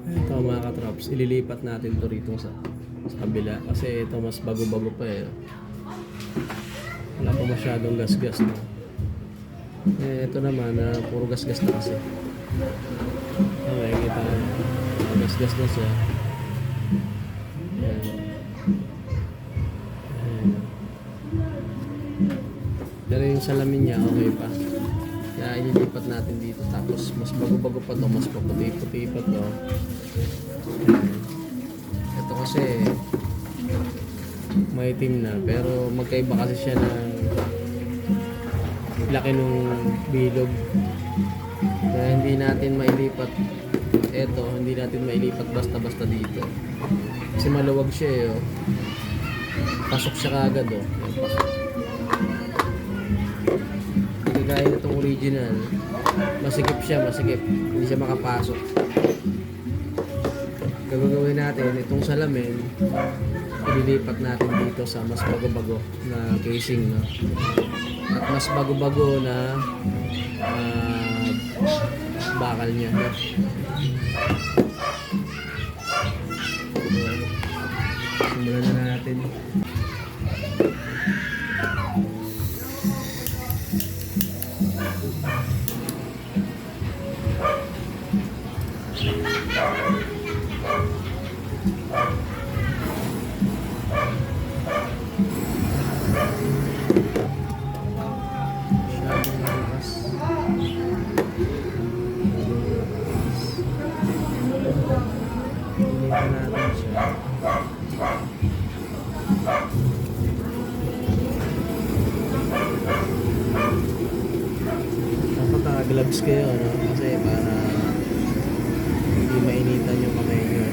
Ito mga katrops, ililipat natin to rito sa kabila kasi ito mas bago-bago pa eh. Wala pa masyadong gas-gas no? Ito naman puro gas-gas na kasi. Okay, kita gas-gas na siya. Ayan. Ayan. Pero yung salamin niya okay pa. Kaya ililipat natin dito. Tapos mas bago-bago pa to, mas paputi-puti pa to. Ito kasi maitim na, pero magkaiba kasi siya ng laki nung bilog. Kaya hindi natin mailipat ito, hindi natin mailipat basta-basta dito. Kasi maluwag siya eh. Oh. Pasok siya kagad oh. Ayan, pasok. Gaya na itong original, masikip siya, masikip, hindi siya makapasok. Gagawin natin itong salamin, ililipat natin dito sa mas bago-bago na casing, no? At mas bago-bago na bakal niya, no? Simulan na natin. Dapat gloves kayo, no? Kasi para hindi mainitan yung kamay nyo.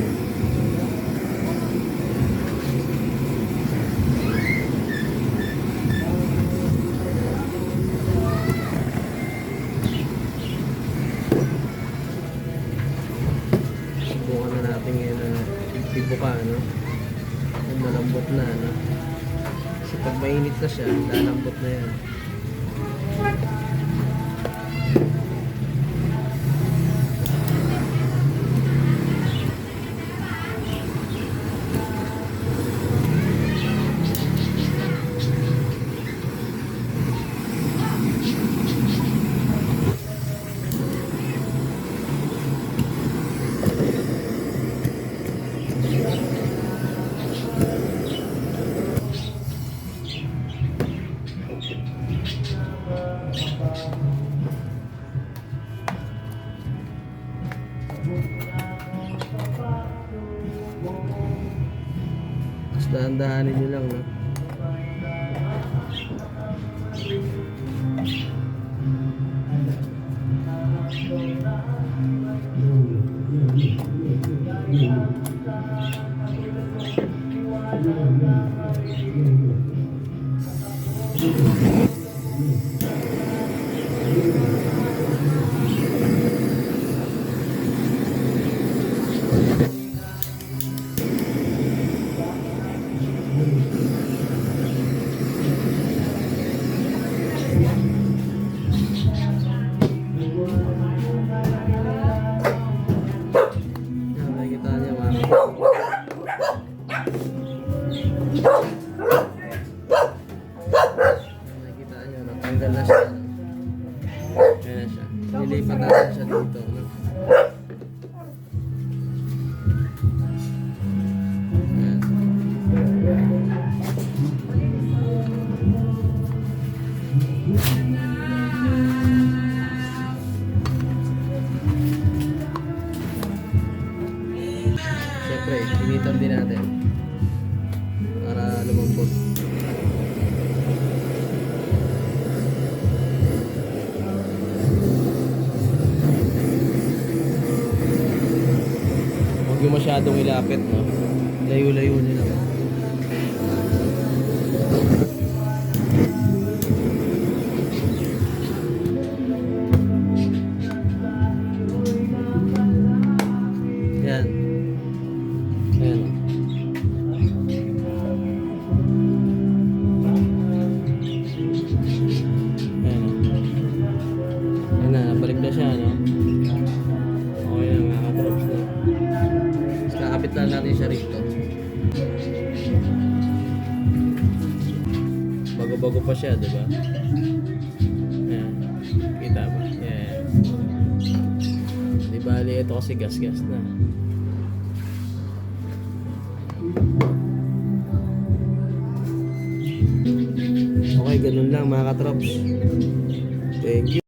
Subukan na natin ngayon na ibuka, no? Yung malambot na, no? Kasi pag mainit na siya, lalambot na yan. Mas dahan-dahanin nyo lang, no? Nakikita nyo, natanggal na siya. Ayan na siya. Nilipat natin siya dito, no? Siyempre, initan din natin para lumambot. Huwag yung masyadong ilapit, no? Layo-layo nyo lang. siya, no? Okay na mga katrops, no? Tapos kakapit lang natin siya rito. Bago-bago pa siya, di ba? Ayan. Kita ba? Ayan. Di bali, ito kasi gas-gas na. Okay, ganun lang mga katrops. Thank you.